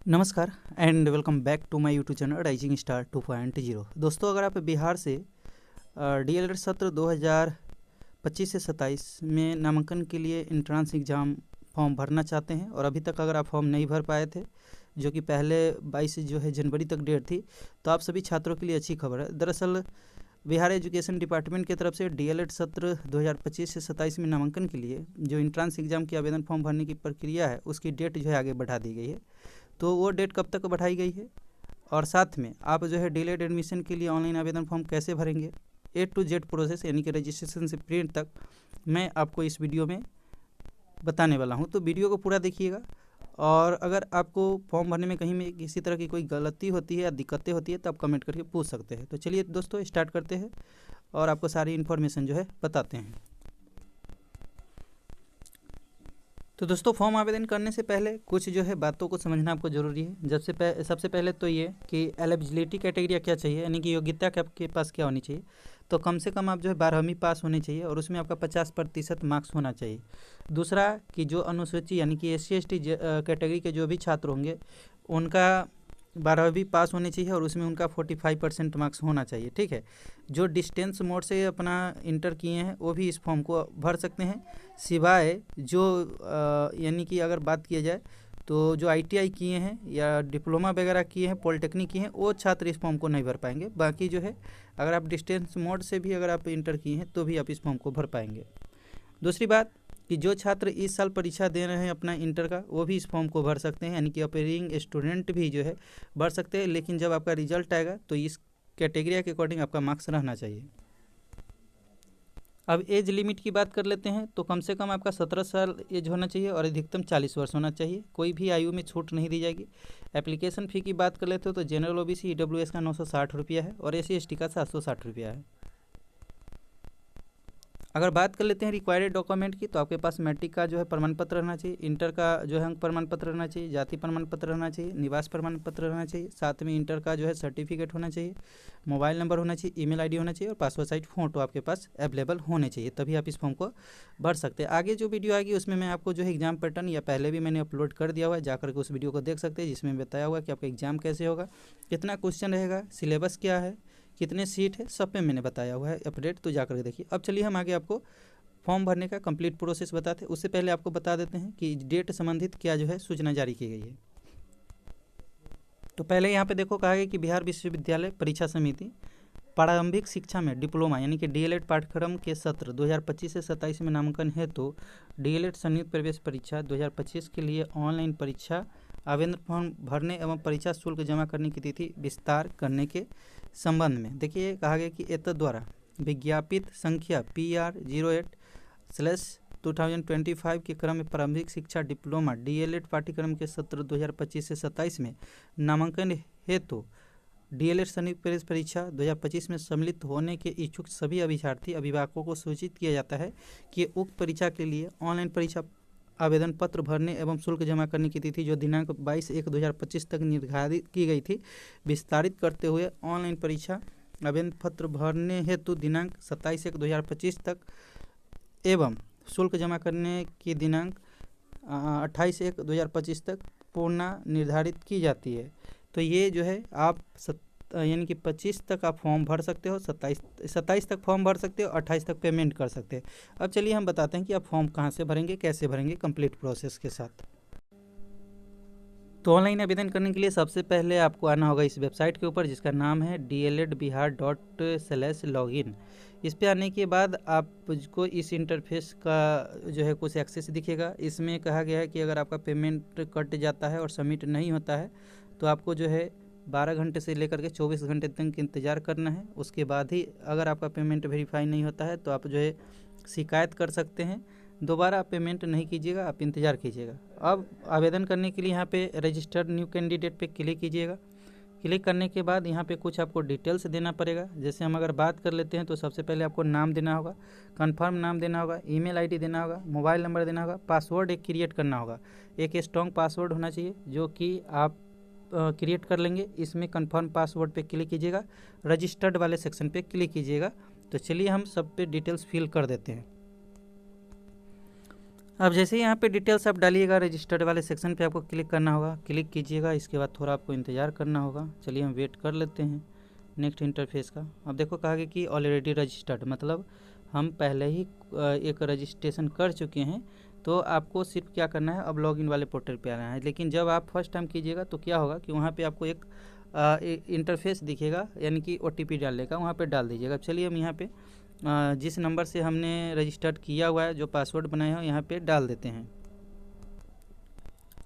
नमस्कार and welcome back to my YouTube channel rising star 2.0। दोस्तों, अगर आप बिहार से डीएलएड सत्र 2025 से 27 में नामांकन के लिए इंट्रांस एग्ज़ाम फॉर्म भरना चाहते हैं और अभी तक अगर आप फॉर्म नहीं भर पाए थे, जो कि पहले 22 जनवरी तक डेट थी, तो आप सभी छात्रों के लिए अच्छी खबर है। दरअसल बिहार एजुकेशन डिपार्टमेंट की तरफ से डीएलएड सत्र 2025 से 27 में नामांकन के लिए जो इंट्रांस एग्ज़ाम की आवेदन फॉर्म भरने की प्रक्रिया है, उसकी डेट आगे बढ़ा दी गई है। तो वो डेट कब तक बढ़ाई गई है और साथ में आप डीलेड एडमिशन के लिए ऑनलाइन आवेदन फॉर्म कैसे भरेंगे, A to Z प्रोसेस यानी कि रजिस्ट्रेशन से प्रिंट तक मैं आपको इस वीडियो में बताने वाला हूं। तो वीडियो को पूरा देखिएगा और अगर आपको फॉर्म भरने में कहीं में किसी तरह की कोई गलती होती है या दिक्कतें होती है तो आप कमेंट करके पूछ सकते हैं। तो चलिए दोस्तों, स्टार्ट करते हैं और आपको सारी इन्फॉर्मेशन बताते हैं। तो दोस्तों, फॉर्म आवेदन करने से पहले कुछ बातों को समझना आपको ज़रूरी है। सबसे पहले तो ये कि एलिजिबिलिटी क्राइटेरिया क्या चाहिए, यानी कि योग्यता के आपके पास क्या होनी चाहिए। तो कम से कम आप 12वीं पास होनी चाहिए और उसमें आपका 50% मार्क्स होना चाहिए। दूसरा कि जो अनुसूची यानी कि SC ST कैटेगरी के जो भी छात्र होंगे उनका 12वीं पास होनी चाहिए और उसमें उनका 45% मार्क्स होना चाहिए। ठीक है। जो डिस्टेंस मोड से अपना इंटर किए हैं वो भी इस फॉर्म को भर सकते हैं, सिवाय जो यानी कि अगर बात किया जाए तो जो ITI किए हैं या डिप्लोमा वगैरह किए हैं, पॉलिटेक्निक किए हैं, वो छात्र इस फॉर्म को नहीं भर पाएंगे। बाकी अगर आप डिस्टेंस मोड से भी अगर आप इंटर किए हैं तो भी आप इस फॉर्म को भर पाएंगे। दूसरी बात कि जो छात्र इस साल परीक्षा दे रहे हैं अपना इंटर का, वो भी इस फॉर्म को भर सकते हैं, यानी कि अपेयरिंग स्टूडेंट भी भर सकते हैं। लेकिन जब आपका रिजल्ट आएगा तो इस कैटेगरी के अकॉर्डिंग आपका मार्क्स रहना चाहिए। अब एज लिमिट की बात कर लेते हैं। तो कम से कम आपका 17 साल एज होना चाहिए और अधिकतम 40 वर्ष होना चाहिए। कोई भी आयु में छूट नहीं दी जाएगी। एप्लीकेशन फ़ी की बात कर लेते हो तो जनरल OBC EWS का 960 रुपया है और SC ST का 760 रुपया है। अगर बात कर लेते हैं रिक्वायर्ड डॉक्यूमेंट की, तो आपके पास मैट्रिक का प्रमाण पत्र रहना चाहिए, इंटर का अंक प्रमाण पत्र रहना चाहिए, जाति प्रमाण पत्र रहना चाहिए, निवास प्रमाण पत्र रहना चाहिए, साथ में इंटर का सर्टिफिकेट होना चाहिए, मोबाइल नंबर होना चाहिए, ईमेल ID होना चाहिए और पासपोर्ट साइज फ़ोटो आपके पास अवेलेबल होने चाहिए, तभी आप इस फॉर्म को भर सकते हैं। आगे जो वीडियो आएगी उसमें मैं आपको एग्जाम पैटर्न या पहले भी मैंने अपलोड कर दिया हुआ है, जाकर के उस वीडियो को देख सकते हैं, जिसमें बताया हुआ है कि आपका एग्जाम कैसे होगा, कितना क्वेश्चन रहेगा, सिलेबस क्या है, कितने सीट है, सब पे मैंने बताया हुआ है अपडेट। तो जाकर के देखिए। अब चलिए हम आगे आपको फॉर्म भरने का कंप्लीट प्रोसेस बताते हैं। उससे पहले आपको बता देते हैं कि डेट संबंधित क्या सूचना जारी की गई है। तो पहले यहाँ पे देखो, कहा गया कि बिहार विश्वविद्यालय परीक्षा समिति प्रारंभिक शिक्षा में डिप्लोमा यानी कि डीएलएड पाठ्यक्रम के सत्र 2025 से 27 में नामांकन है तो डीएलएड संयुक्त प्रवेश परीक्षा 2025 के लिए ऑनलाइन परीक्षा आवेदन फॉर्म भरने एवं परीक्षा शुल्क जमा करने की तिथि विस्तार करने के संबंध में देखिए, कहा गया कि एतद द्वारा विज्ञापित संख्या PR08/2025 के क्रम में प्रारंभिक शिक्षा डिप्लोमा डीएलएड पाठ्यक्रम के सत्र 2025 से 27 में नामांकन हेतु डीएलएड संयुक्त प्रवेश परीक्षा 2025 में सम्मिलित होने के इच्छुक सभी अभ्यर्थी अभिभावकों को सूचित किया जाता है कि उक्त परीक्षा के लिए ऑनलाइन परीक्षा आवेदन पत्र भरने एवं शुल्क जमा करने की तिथि जो दिनांक 22/1/2025 तक निर्धारित की गई थी, विस्तारित करते हुए ऑनलाइन परीक्षा आवेदन पत्र भरने हेतु दिनांक 27/1/2025 तक एवं शुल्क जमा करने की दिनांक 28/1/2025 तक पूर्ण निर्धारित की जाती है। तो ये आप यानी कि 25 तक आप फॉर्म भर सकते हो, 27 तक फॉर्म भर सकते हो, 28 तक पेमेंट कर सकते हैं। अब चलिए हम बताते हैं कि आप फॉर्म कहाँ से भरेंगे, कैसे भरेंगे, कंप्लीट प्रोसेस के साथ। तो ऑनलाइन आवेदन करने के लिए सबसे पहले आपको आना होगा इस वेबसाइट के ऊपर, जिसका नाम है dledbihar./login। इस पे आने के बाद आपको इस इंटरफेस का कुछ एक्सेस दिखेगा। इसमें कहा गया है कि अगर आपका पेमेंट कट जाता है और सबमिट नहीं होता है तो आपको 12 घंटे से लेकर के 24 घंटे तक इंतज़ार करना है। उसके बाद ही अगर आपका पेमेंट वेरीफाई नहीं होता है तो आप शिकायत कर सकते हैं। दोबारा आप पेमेंट नहीं कीजिएगा, आप इंतज़ार कीजिएगा। अब आवेदन करने के लिए यहाँ पे रजिस्टर्ड न्यू कैंडिडेट पे क्लिक कीजिएगा। क्लिक करने के बाद यहाँ पे कुछ आपको डिटेल्स देना पड़ेगा। जैसे हम अगर बात कर लेते हैं तो सबसे पहले आपको नाम देना होगा, कंफर्म नाम देना होगा, ईमेल ID देना होगा, मोबाइल नंबर देना होगा, पासवर्ड एक क्रिएट करना होगा। एक स्ट्रॉन्ग पासवर्ड होना चाहिए जो कि आप क्रिएट कर लेंगे। इसमें कंफर्म पासवर्ड पे क्लिक कीजिएगा, रजिस्टर्ड वाले सेक्शन पे क्लिक कीजिएगा। तो चलिए हम सब पे डिटेल्स फिल कर देते हैं। अब जैसे ही यहाँ पे डिटेल्स आप डालिएगा, रजिस्टर्ड वाले सेक्शन पे आपको क्लिक करना होगा, क्लिक कीजिएगा। इसके बाद थोड़ा आपको इंतज़ार करना होगा। चलिए हम वेट कर लेते हैं नेक्स्ट इंटरफेस का। अब देखो कहा गया कि ऑलरेडी रजिस्टर्ड, मतलब हम पहले ही एक रजिस्ट्रेशन कर चुके हैं, तो आपको सिर्फ क्या करना है, अब लॉगिन वाले पोर्टल पे आना है। लेकिन जब आप फर्स्ट टाइम कीजिएगा तो क्या होगा कि वहाँ पे आपको एक इंटरफेस दिखेगा, यानी कि OTP डालने का, वहाँ पे डाल दीजिएगा। चलिए हम यहाँ पे जिस नंबर से हमने रजिस्टर्ड किया हुआ है, जो पासवर्ड बनाया है, यहाँ पे डाल देते हैं।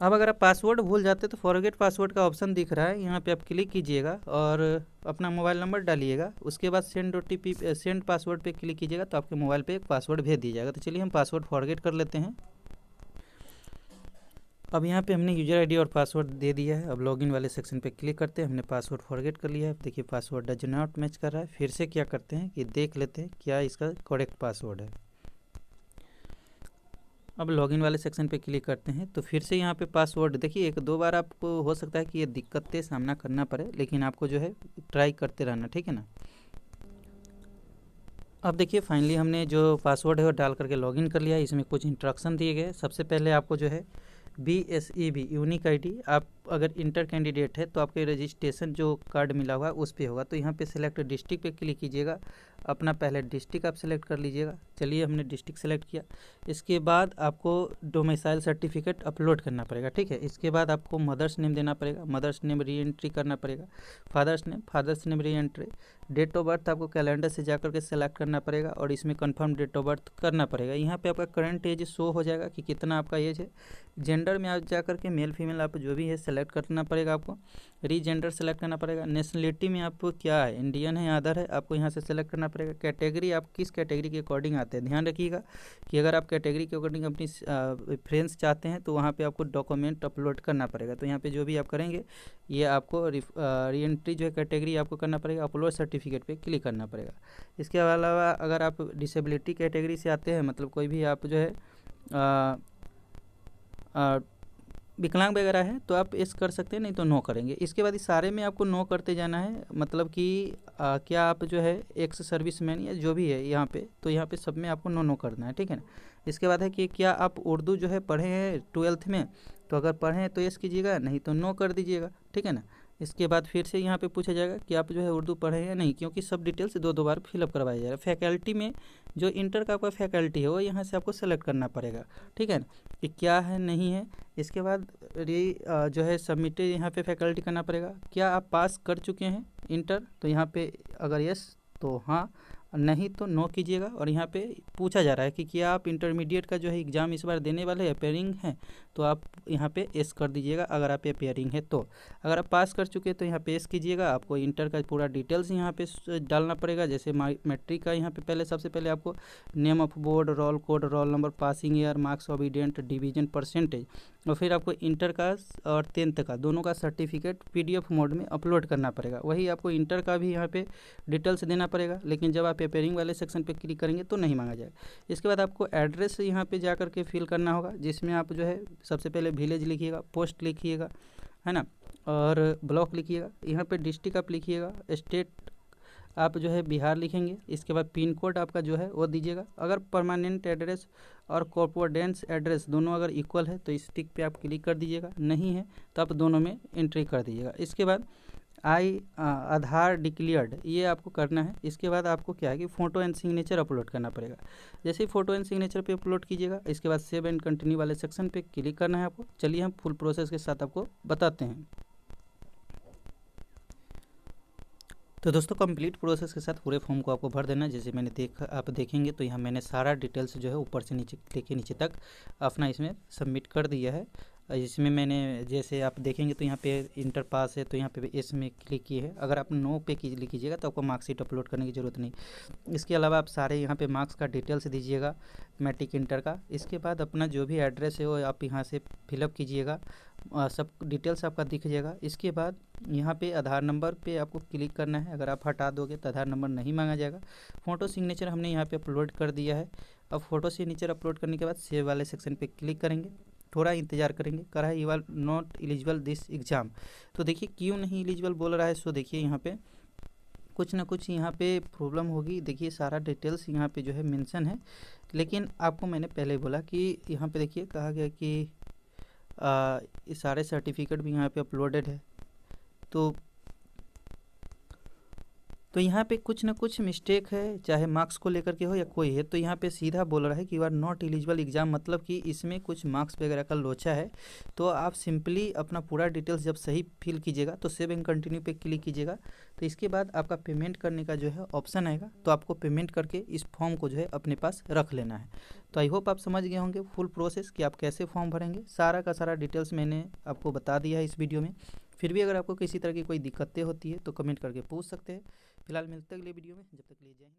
अब अगर आप पासवर्ड भूल जाते हैं तो फॉरगेट पासवर्ड का ऑप्शन दिख रहा है, यहाँ पे आप क्लिक कीजिएगा और अपना मोबाइल नंबर डालिएगा। उसके बाद सेंड OTP, सेंड पासवर्ड पे क्लिक कीजिएगा तो आपके मोबाइल पे एक पासवर्ड भेज दिया जाएगा। तो चलिए हम पासवर्ड फॉरगेट कर लेते हैं। अब यहाँ पे हमने यूजर ID और पासवर्ड दे दिया है। अब लॉगिन वाले सेक्शन पे क्लिक करते हैं। हमने पासवर्ड फॉरगेट कर लिया है। देखिए पासवर्ड डज नॉट मैच कर रहा है। फिर से क्या करते हैं कि देख लेते हैं क्या इसका करेक्ट पासवर्ड है। अब लॉगिन वाले सेक्शन पे क्लिक करते हैं तो फिर से यहाँ पे पासवर्ड देखिए, एक दो बार आपको हो सकता है कि ये दिक्कतें सामना करना पड़े, लेकिन आपको जो है ट्राई करते रहना, ठीक है ना। अब देखिए फाइनली हमने जो पासवर्ड है वो डाल करके लॉगिन कर लिया है। इसमें कुछ इंस्ट्रक्शन दिए गए। सबसे पहले आपको जो है BSEB यूनिक ID, आप अगर इंटर कैंडिडेट है तो आपके रजिस्ट्रेशन जो कार्ड मिला हुआ है उस पर होगा। तो यहाँ पे सिलेक्ट डिस्ट्रिक्ट पे क्लिक कीजिएगा। अपना पहले डिस्ट्रिक्ट आप सेलेक्ट कर लीजिएगा। चलिए हमने डिस्ट्रिक्ट सेलेक्ट किया। इसके बाद आपको डोमिसाइल सर्टिफिकेट अपलोड करना पड़ेगा, ठीक है। इसके बाद आपको मदर्स नेम देना पड़ेगा, मदर्स नेम री एंट्री करना पड़ेगा। Father's name re entry. Date of birth आपको कैलेंडर से जाकर के सेलेक्ट करना पड़ेगा और इसमें कंफर्म डेट ऑफ बर्थ करना पड़ेगा। यहाँ पे आपका करंट एज शो हो जाएगा कि कितना आपका एज है। जेंडर में आप जाकर के मेल फीमेल आप जो भी है सेलेक्ट करना पड़ेगा आपको। रीजेंडर सेलेक्ट करना पड़ेगा। नेशनलिटी में आपको क्या है, इंडियन है या अदर है, आपको यहाँ से सेलेक्ट करना पड़ेगा। कैटेगरी आप किस कैटेगरी के अकॉर्डिंग आते हैं, ध्यान रखिएगा कि अगर आप कैटेगरी के अकॉर्डिंग अपनी फ्रेंड्स चाहते हैं तो वहाँ पे आपको डॉक्यूमेंट अपलोड करना पड़ेगा। तो यहाँ पे जो भी आप करेंगे ये आपको री एंट्री जो है कैटेगरी आपको करना पड़ेगा। अपलोड सर्टिफिकेट पे क्लिक करना पड़ेगा। इसके अलावा अगर आप डिसेबिलिटी कैटेगरी से आते हैं, मतलब कोई भी आप जो है विकलांग वगैरह है, तो आप एस कर सकते हैं, नहीं तो नो करेंगे। इसके बाद इस सारे में आपको नो करते जाना है। मतलब कि क्या आप जो है एक्स सर्विसमैन या जो भी है यहाँ पे, तो यहाँ पे सब में आपको नो करना है, ठीक है ना। इसके बाद है कि क्या आप उर्दू जो है पढ़े हैं 12th में, तो अगर पढ़े हैं तो एस कीजिएगा, नहीं तो नो कर दीजिएगा, ठीक है ना। इसके बाद फिर से यहाँ पे पूछा जाएगा कि आप जो है उर्दू पढ़े हैं या नहीं, क्योंकि सब डिटेल्स दो बार फिलअप करवाया जाएगा। फैकल्टी में जो इंटर का आपका फैकल्टी है वो यहाँ से आपको सेलेक्ट करना पड़ेगा, ठीक है ना, कि क्या है नहीं है। इसके बाद जो है सबमिटेड यहाँ पे फैकल्टी करना पड़ेगा। क्या आप पास कर चुके हैं इंटर, तो यहाँ पे अगर यस तो हाँ, नहीं तो नो कीजिएगा। और यहाँ पे पूछा जा रहा है कि क्या आप इंटरमीडिएट का जो है एग्ज़ाम इस बार देने वाले अपेयरिंग हैं, तो आप यहाँ पे एस कर दीजिएगा अगर आप अपेयरिंग है तो। अगर आप पास कर चुके हैं तो यहाँ पे एस कीजिएगा। आपको इंटर का पूरा डिटेल्स यहाँ पे डालना पड़ेगा। जैसे मैट्रिक का यहाँ पे पहले सबसे पहले आपको name of board, roll code, roll number, passing year, marks obedient, division, percentage, और फिर आपको इंटर का और 10th का दोनों का सर्टिफिकेट PDF मोड में अपलोड करना पड़ेगा। वही आपको इंटर का भी यहाँ पे डिटेल्स देना पड़ेगा, लेकिन जब आप अपेयरिंग वाले सेक्शन पे क्लिक करेंगे तो नहीं मांगा जाएगा। इसके बाद आपको एड्रेस यहाँ पे जा कर के फिल करना होगा, जिसमें आप जो है सबसे पहले विलेज लिखिएगा, पोस्ट लिखिएगा, है ना, और ब्लॉक लिखिएगा। यहाँ पे डिस्ट्रिक्ट आप लिखिएगा, स्टेट आप जो है बिहार लिखेंगे। इसके बाद पिन कोड आपका जो है वो दीजिएगा। अगर परमानेंट एड्रेस और कॉर्पोरेटेंस एड्रेस दोनों अगर इक्वल है तो इस टिक पे आप क्लिक कर दीजिएगा, नहीं है तो आप दोनों में एंट्री कर दीजिएगा। इसके बाद आधार डिक्लेयर्ड ये आपको करना है। इसके बाद आपको क्या है कि फ़ोटो एंड सिग्नेचर अपलोड करना पड़ेगा। जैसे ही फ़ोटो एंड सिग्नेचर पे अपलोड कीजिएगा, इसके बाद सेव एंड कंटिन्यू वाले सेक्शन पे क्लिक करना है आपको। चलिए हम फुल प्रोसेस के साथ आपको बताते हैं। तो दोस्तों कंप्लीट प्रोसेस के साथ पूरे फॉर्म को आपको भर देना है। जैसे मैंने आप देखेंगे तो यहाँ मैंने सारा डिटेल्स जो है ऊपर से नीचे लेके नीचे तक अपना इसमें सबमिट कर दिया है। इसमें मैंने जैसे आप देखेंगे तो यहाँ पे इंटर पास है तो यहाँ पे एस में क्लिक किए है। अगर आप नो पे कीजिएगा तो आपको मार्कशीट अपलोड करने की ज़रूरत नहीं। इसके अलावा आप सारे यहाँ पे मार्क्स का डिटेल्स दीजिएगा, मैट्रिक इंटर का। इसके बाद अपना जो भी एड्रेस है वो आप यहाँ से फिलअप कीजिएगा, सब डिटेल्स आपका दिख जाएगा। इसके बाद यहाँ पे आधार नंबर पे आपको क्लिक करना है। अगर आप हटा दोगे तो आधार नंबर नहीं मांगा जाएगा। फ़ोटो सिग्नेचर हमने यहाँ पे अपलोड कर दिया है। अब फ़ोटो सिग्नेचर अपलोड करने के बाद सेव वाले सेक्शन पे क्लिक करेंगे, थोड़ा इंतजार करेंगे। कर रहा है you are not eligible this exam. तो देखिए क्यों नहीं एलिजिबल बोल रहा है। सो देखिए यहाँ पे कुछ ना कुछ यहाँ पे प्रॉब्लम होगी। देखिए सारा डिटेल्स यहाँ पे जो है मेंशन है, लेकिन आपको मैंने पहले ही बोला कि यहाँ पे देखिए कहा गया कि ये सारे सर्टिफिकेट भी यहाँ पे अपलोडेड है। तो यहाँ पे कुछ ना कुछ मिस्टेक है, चाहे मार्क्स को लेकर के हो या कोई है। तो यहाँ पे सीधा बोल रहा है कि you are not eligible exam, मतलब कि इसमें कुछ मार्क्स वगैरह का लोचा है। तो आप सिंपली अपना पूरा डिटेल्स जब सही फिल कीजिएगा तो सेव एंड कंटिन्यू पे क्लिक कीजिएगा। तो इसके बाद आपका पेमेंट करने का जो है ऑप्शन आएगा, तो आपको पेमेंट करके इस फॉर्म को जो है अपने पास रख लेना है। तो आई होप आप समझ गए होंगे फुल प्रोसेस कि आप कैसे फॉर्म भरेंगे। सारा का सारा डिटेल्स मैंने आपको बता दिया है इस वीडियो में। फिर भी अगर आपको किसी तरह की कोई दिक्कतें होती है तो कमेंट करके पूछ सकते हैं। फिलहाल मिलते हैं अगले वीडियो में, जब तक ले जाएँ।